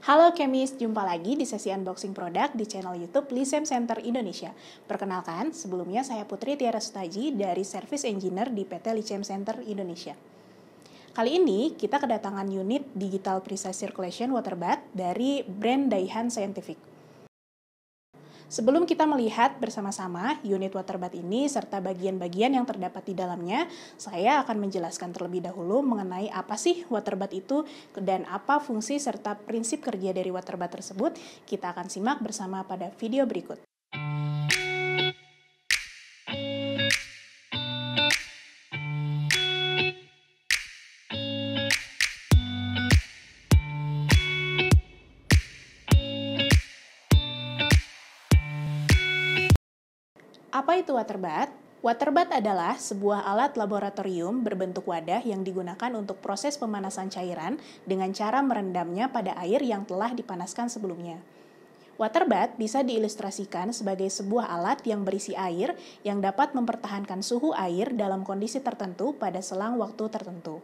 Halo Kemis, jumpa lagi di sesi unboxing produk di channel YouTube Lisem Center Indonesia. Perkenalkan, sebelumnya saya Putri Tiara Sutaji dari Service Engineer di PT Lisem Center Indonesia. Kali ini kita kedatangan unit Digital Precise Circulation Water Bath dari brand Daihan Scientific. Sebelum kita melihat bersama-sama unit water bath ini serta bagian-bagian yang terdapat di dalamnya, saya akan menjelaskan terlebih dahulu mengenai apa sih water bath itu dan apa fungsi serta prinsip kerja dari water bath tersebut. Kita akan simak bersama pada video berikut. Apa itu water bath? Water bath adalah sebuah alat laboratorium berbentuk wadah yang digunakan untuk proses pemanasan cairan dengan cara merendamnya pada air yang telah dipanaskan sebelumnya. Water bath bisa diilustrasikan sebagai sebuah alat yang berisi air yang dapat mempertahankan suhu air dalam kondisi tertentu pada selang waktu tertentu.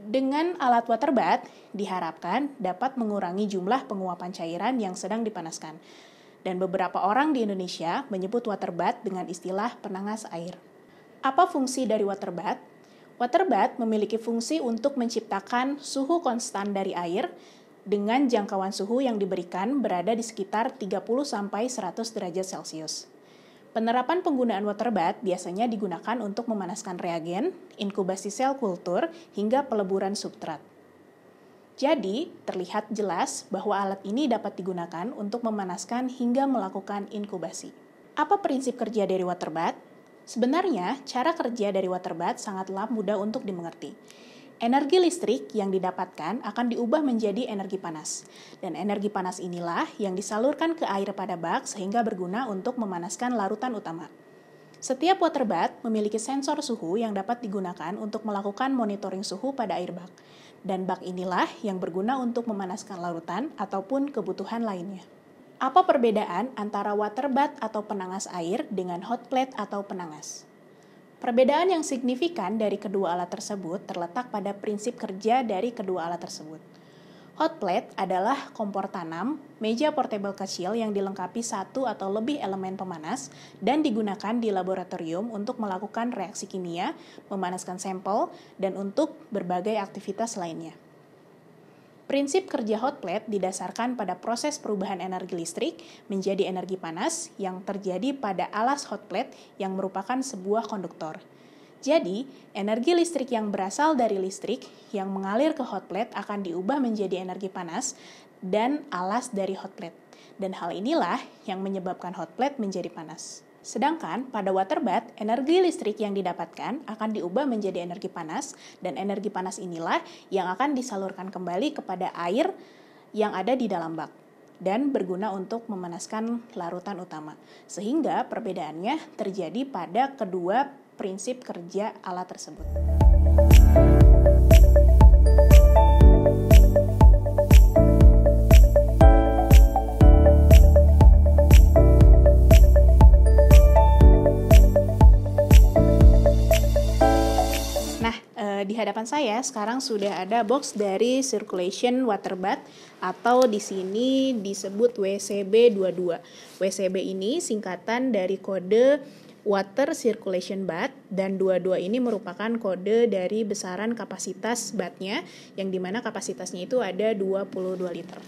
Dengan alat water bath, diharapkan dapat mengurangi jumlah penguapan cairan yang sedang dipanaskan. Dan beberapa orang di Indonesia menyebut water bath dengan istilah penangas air. Apa fungsi dari water bath? Water bath memiliki fungsi untuk menciptakan suhu konstan dari air dengan jangkauan suhu yang diberikan berada di sekitar 30-100 derajat Celcius. Penerapan penggunaan water bath biasanya digunakan untuk memanaskan reagen, inkubasi sel kultur, hingga peleburan substrat. Jadi, terlihat jelas bahwa alat ini dapat digunakan untuk memanaskan hingga melakukan inkubasi. Apa prinsip kerja dari water bath? Sebenarnya, cara kerja dari water bath sangatlah mudah untuk dimengerti. Energi listrik yang didapatkan akan diubah menjadi energi panas. Dan energi panas inilah yang disalurkan ke air pada bak sehingga berguna untuk memanaskan larutan utama. Setiap water bath memiliki sensor suhu yang dapat digunakan untuk melakukan monitoring suhu pada air bak. Dan bak inilah yang berguna untuk memanaskan larutan ataupun kebutuhan lainnya. Apa perbedaan antara water bath atau penangas air dengan hot plate atau penangas? Perbedaan yang signifikan dari kedua alat tersebut terletak pada prinsip kerja dari kedua alat tersebut. Hot plate adalah kompor tanam, meja portable kecil yang dilengkapi satu atau lebih elemen pemanas dan digunakan di laboratorium untuk melakukan reaksi kimia, memanaskan sampel, dan untuk berbagai aktivitas lainnya. Prinsip kerja hot plate didasarkan pada proses perubahan energi listrik menjadi energi panas yang terjadi pada alas hot plate yang merupakan sebuah konduktor. Jadi, energi listrik yang berasal dari listrik yang mengalir ke hot plate akan diubah menjadi energi panas dan alas dari hot plate. Dan hal inilah yang menyebabkan hot plate menjadi panas. Sedangkan pada water bath, energi listrik yang didapatkan akan diubah menjadi energi panas dan energi panas inilah yang akan disalurkan kembali kepada air yang ada di dalam bak dan berguna untuk memanaskan larutan utama. Sehingga perbedaannya terjadi pada kedua prinsip kerja alat tersebut. Di hadapan saya sekarang sudah ada box dari Circulation Water Bath atau di sini disebut WCB22. WCB ini singkatan dari kode Water Circulation Bath dan 22 ini merupakan kode dari besaran kapasitas bathnya yang dimana kapasitasnya itu ada 22 liter.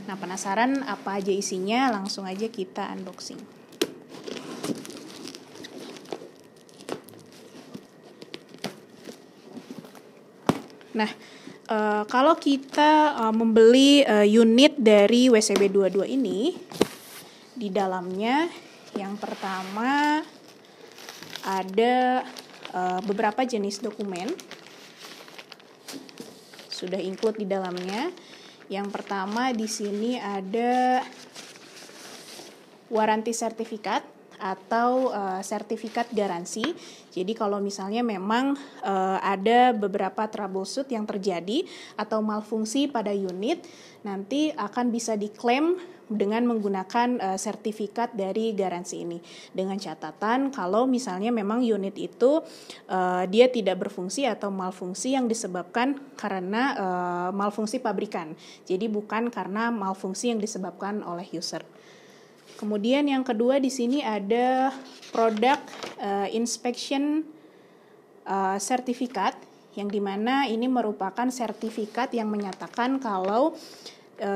Nah, penasaran apa aja isinya? Langsung aja kita unboxing. Nah, kalau kita membeli unit dari WCB22 ini, di dalamnya yang pertama ada beberapa jenis dokumen sudah include di dalamnya. Yang pertama di sini ada warranty sertifikat atau sertifikat garansi. Jadi kalau misalnya memang ada beberapa troubleshoot yang terjadi atau malfungsi pada unit, nanti akan bisa diklaim dengan menggunakan sertifikat dari garansi ini. Dengan catatan kalau misalnya memang unit itu dia tidak berfungsi atau malfungsi yang disebabkan karena malfungsi pabrikan. Jadi bukan karena malfungsi yang disebabkan oleh user. Kemudian yang kedua di sini ada product inspection certificate, yang dimana ini merupakan sertifikat yang menyatakan kalau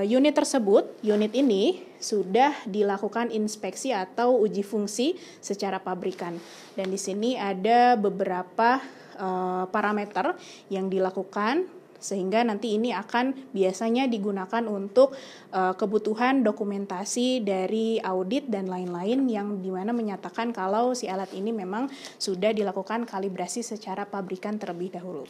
unit tersebut, unit ini sudah dilakukan inspeksi atau uji fungsi secara pabrikan. Dan di sini ada beberapa parameter yang dilakukan sehingga nanti ini akan biasanya digunakan untuk kebutuhan dokumentasi dari audit dan lain-lain yang dimana menyatakan kalau si alat ini memang sudah dilakukan kalibrasi secara pabrikan terlebih dahulu.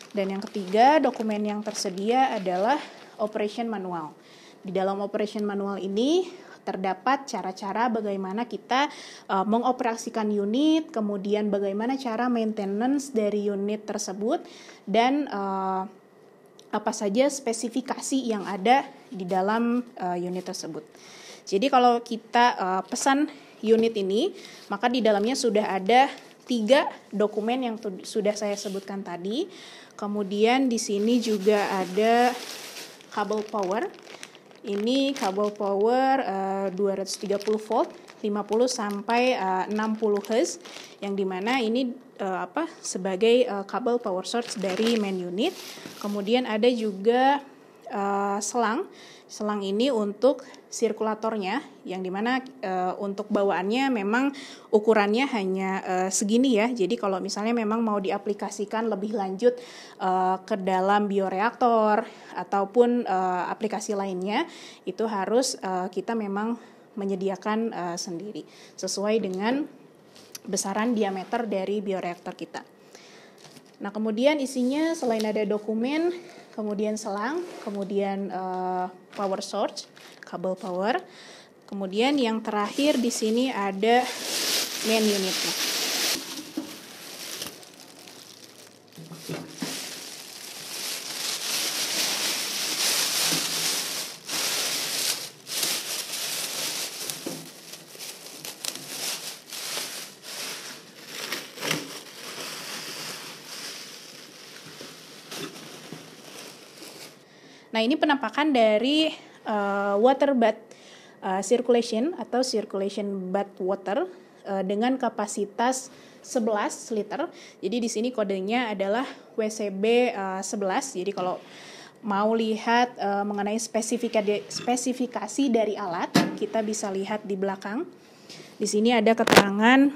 Dan yang ketiga, dokumen yang tersedia adalah operation manual. Di dalam operation manual ini terdapat cara-cara bagaimana kita mengoperasikan unit, kemudian bagaimana cara maintenance dari unit tersebut, dan apa saja spesifikasi yang ada di dalam unit tersebut. Jadi kalau kita pesan unit ini, maka di dalamnya sudah ada 3 dokumen yang sudah saya sebutkan tadi. Kemudian di sini juga ada kabel power. Ini kabel power 230 volt, 50 sampai 60 Hz, yang dimana ini sebagai kabel power source dari main unit. Kemudian ada juga selang ini untuk sirkulatornya, yang dimana untuk bawaannya memang ukurannya hanya segini ya. Jadi kalau misalnya memang mau diaplikasikan lebih lanjut ke dalam bioreaktor ataupun aplikasi lainnya, itu harus kita memang menyediakan sendiri sesuai dengan besaran diameter dari bioreaktor kita. Nah, kemudian isinya selain ada dokumen, kemudian selang, kemudian power source, kabel power, kemudian yang terakhir di sini ada main unitnya. Nah, ini penampakan dari water bath circulation atau circulation bath water dengan kapasitas 11 liter. Jadi di sini kodenya adalah WCB 11. Jadi kalau mau lihat mengenai spesifikasi dari alat, kita bisa lihat di belakang. Di sini ada keterangan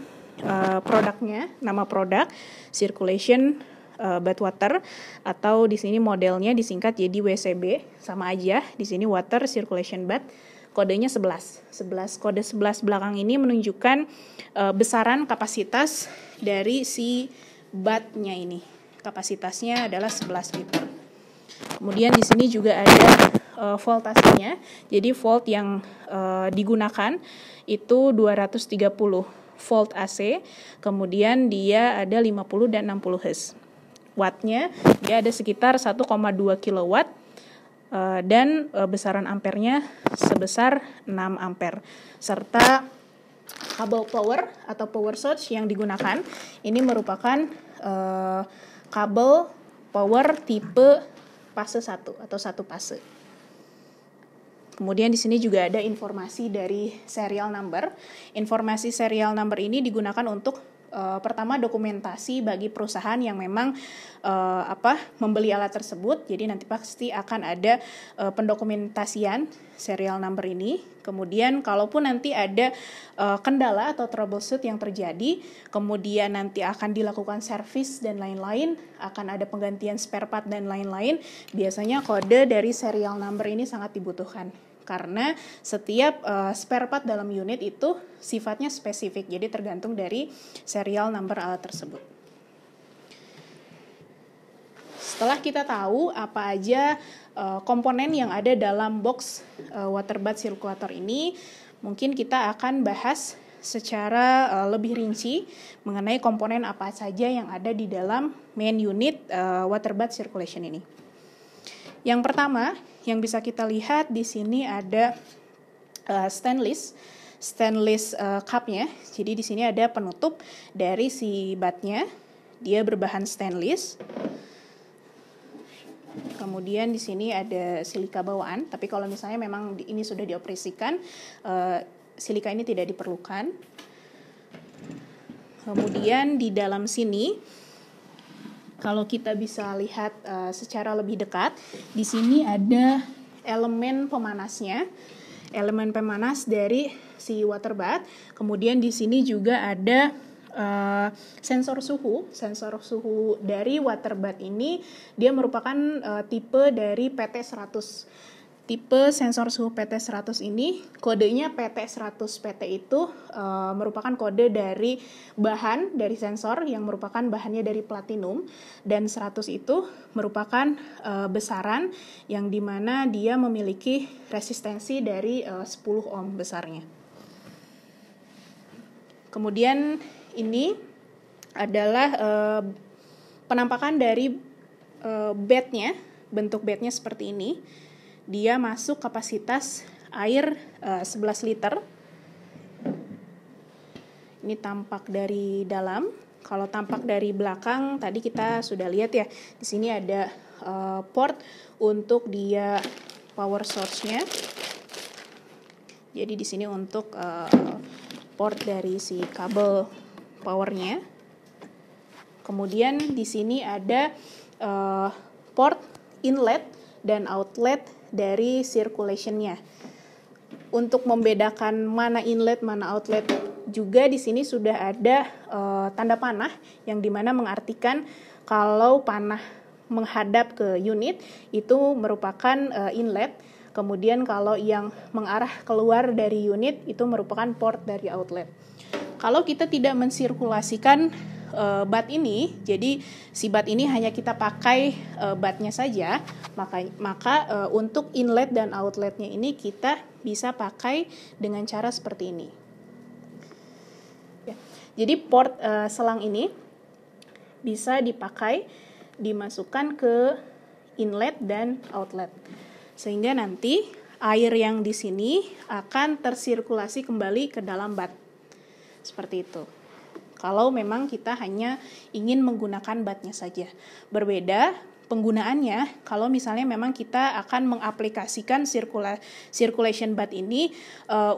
produknya, nama produk circulation bath water, atau di sini modelnya disingkat jadi WCB, sama aja. Di sini water circulation bath, kodenya 11. Kode 11 belakang ini menunjukkan besaran kapasitas dari si bathnya ini. Kapasitasnya adalah 11 liter. Kemudian di sini juga ada voltasenya. Jadi volt yang digunakan itu 230 volt AC. Kemudian dia ada 50 dan 60 Hz. Wattnya dia ada sekitar 1,2 kilowatt dan besaran ampernya sebesar 6 ampere. Serta kabel power atau power source yang digunakan ini merupakan kabel power tipe fase 1 atau 1 fase. Kemudian di sini juga ada informasi dari serial number. Informasi serial number ini digunakan untuk pertama dokumentasi bagi perusahaan yang memang membeli alat tersebut. Jadi nanti pasti akan ada pendokumentasian serial number ini. Kemudian kalaupun nanti ada kendala atau troubleshoot yang terjadi, kemudian nanti akan dilakukan servis dan lain-lain, akan ada penggantian spare part dan lain-lain, biasanya kode dari serial number ini sangat dibutuhkan. Karena setiap spare part dalam unit itu sifatnya spesifik, jadi tergantung dari serial number alat tersebut. Setelah kita tahu apa aja komponen yang ada dalam box water bath circulator ini, mungkin kita akan bahas secara lebih rinci mengenai komponen apa saja yang ada di dalam main unit water bath circulation ini. Yang pertama yang bisa kita lihat di sini ada stainless cupnya. Jadi di sini ada penutup dari si bathnya, dia berbahan stainless. Kemudian di sini ada silika bawaan, tapi kalau misalnya memang ini sudah dioperasikan, silika ini tidak diperlukan. Kemudian di dalam sini, kalau kita bisa lihat secara lebih dekat, di sini ada elemen pemanasnya, elemen pemanas dari si water bath. Kemudian di sini juga ada sensor suhu dari water bath ini. Dia merupakan tipe dari PT100. Tipe sensor suhu PT100 ini, kodenya PT100. PT itu merupakan kode dari bahan dari sensor yang merupakan bahannya dari platinum, dan 100 itu merupakan besaran yang dimana dia memiliki resistensi dari 10 ohm besarnya. Kemudian ini adalah penampakan dari bednya, bentuk bednya seperti ini. Dia masuk kapasitas air 11 liter. Ini tampak dari dalam. Kalau tampak dari belakang, tadi kita sudah lihat ya, di sini ada port untuk dia power source-nya. Jadi di sini untuk port dari si kabel powernya. Kemudian di sini ada port inlet dan outlet dari circulation-nya. Untuk membedakan mana inlet mana outlet juga di sini sudah ada tanda panah yang dimana mengartikan kalau panah menghadap ke unit itu merupakan inlet. Kemudian kalau yang mengarah keluar dari unit itu merupakan port dari outlet. Kalau kita tidak mensirkulasikan bath ini, jadi si bath ini hanya kita pakai bathnya saja, maka untuk inlet dan outletnya ini kita bisa pakai dengan cara seperti ini. Ya. Jadi port selang ini bisa dipakai, dimasukkan ke inlet dan outlet, sehingga nanti air yang di sini akan tersirkulasi kembali ke dalam bath. Seperti itu. Kalau memang kita hanya ingin menggunakan bathnya saja. Berbeda penggunaannya kalau misalnya memang kita akan mengaplikasikan circulation bath ini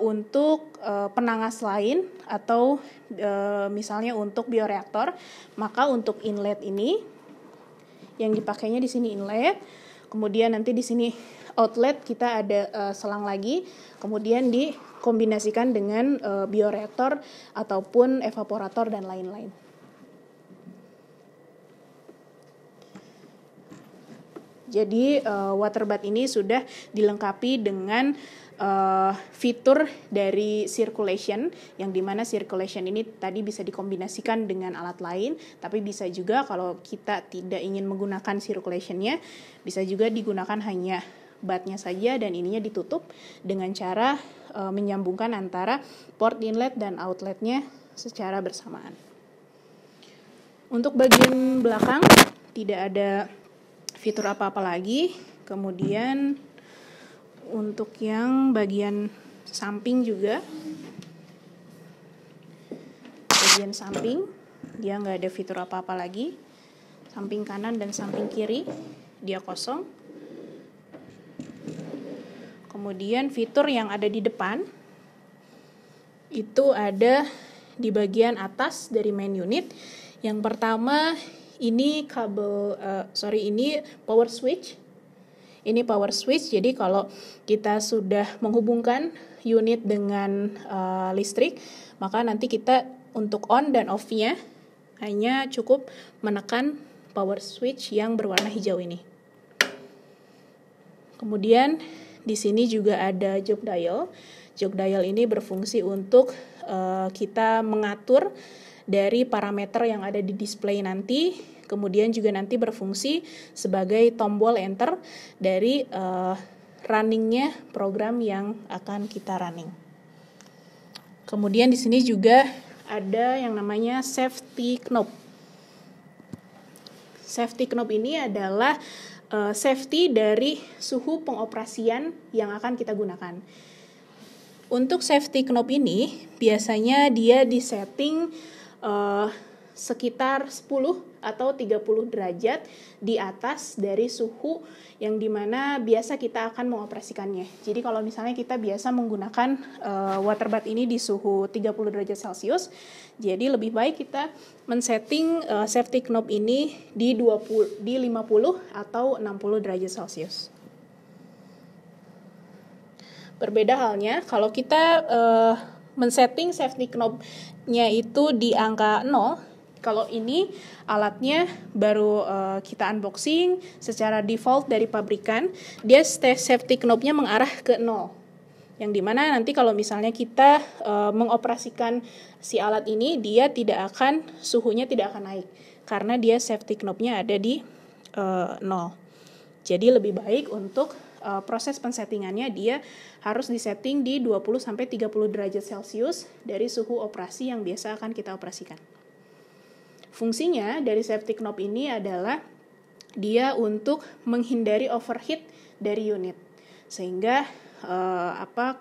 untuk penangas lain atau misalnya untuk bioreaktor, maka untuk inlet ini yang dipakainya di sini inlet, kemudian nanti di sini outlet kita ada selang lagi, kemudian dikombinasikan dengan bioreaktor ataupun evaporator dan lain-lain. Jadi water bath ini sudah dilengkapi dengan fitur dari circulation, yang dimana circulation ini tadi bisa dikombinasikan dengan alat lain, tapi bisa juga kalau kita tidak ingin menggunakan circulation-nya, bisa juga digunakan hanya bathnya saja dan ininya ditutup dengan cara menyambungkan antara port inlet dan outletnya secara bersamaan. Untuk bagian belakang tidak ada fitur apa-apa lagi. Kemudian untuk yang bagian samping juga, bagian samping dia nggak ada fitur apa-apa lagi. Samping kanan dan samping kiri dia kosong. Kemudian fitur yang ada di depan itu ada di bagian atas dari main unit. Yang pertama ini ini power switch. Ini power switch. Jadi kalau kita sudah menghubungkan unit dengan listrik, maka nanti kita untuk on dan off-nya hanya cukup menekan power switch yang berwarna hijau ini. Kemudian di sini juga ada jog dial. Jog dial ini berfungsi untuk kita mengatur dari parameter yang ada di display nanti. Kemudian juga nanti berfungsi sebagai tombol enter dari runningnya program yang akan kita running. Kemudian di sini juga ada yang namanya safety knob. Safety knob ini adalah safety dari suhu pengoperasian yang akan kita gunakan. Untuk safety knob ini biasanya dia disetting sekitar 10 atau 30 derajat di atas dari suhu yang dimana biasa kita akan mengoperasikannya. Jadi kalau misalnya kita biasa menggunakan water bath ini di suhu 30 derajat Celcius, jadi lebih baik kita men-setting safety knob ini di 50 atau 60 derajat Celcius. Berbeda halnya kalau kita men-setting safety knob-nya itu di angka 0, kalau ini alatnya baru kita unboxing secara default dari pabrikan, dia safety knob-nya mengarah ke 0. Yang dimana nanti kalau misalnya kita mengoperasikan si alat ini, suhunya tidak akan naik karena dia safety knob-nya ada di 0. Jadi lebih baik untuk proses pensettingannya dia harus disetting di 20-30 derajat Celcius dari suhu operasi yang biasa akan kita operasikan. Fungsinya dari safety knob ini adalah dia untuk menghindari overheat dari unit. Sehingga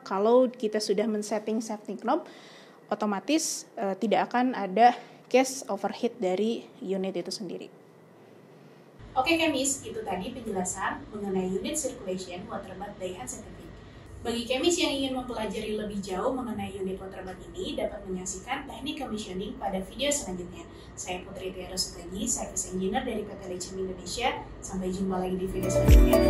kalau kita sudah men-setting safety knob, otomatis tidak akan ada case overheat dari unit itu sendiri. Oke Kemis, itu tadi penjelasan mengenai unit circulation water bath by hand scientific. Bagi Kemis yang ingin mempelajari lebih jauh mengenai unit water bath ini dapat menyaksikan teknik commissioning pada video selanjutnya. Saya Putri Tiara Sutegi, Service Engineer dari PT Lithium Indonesia. Sampai jumpa lagi di video selanjutnya.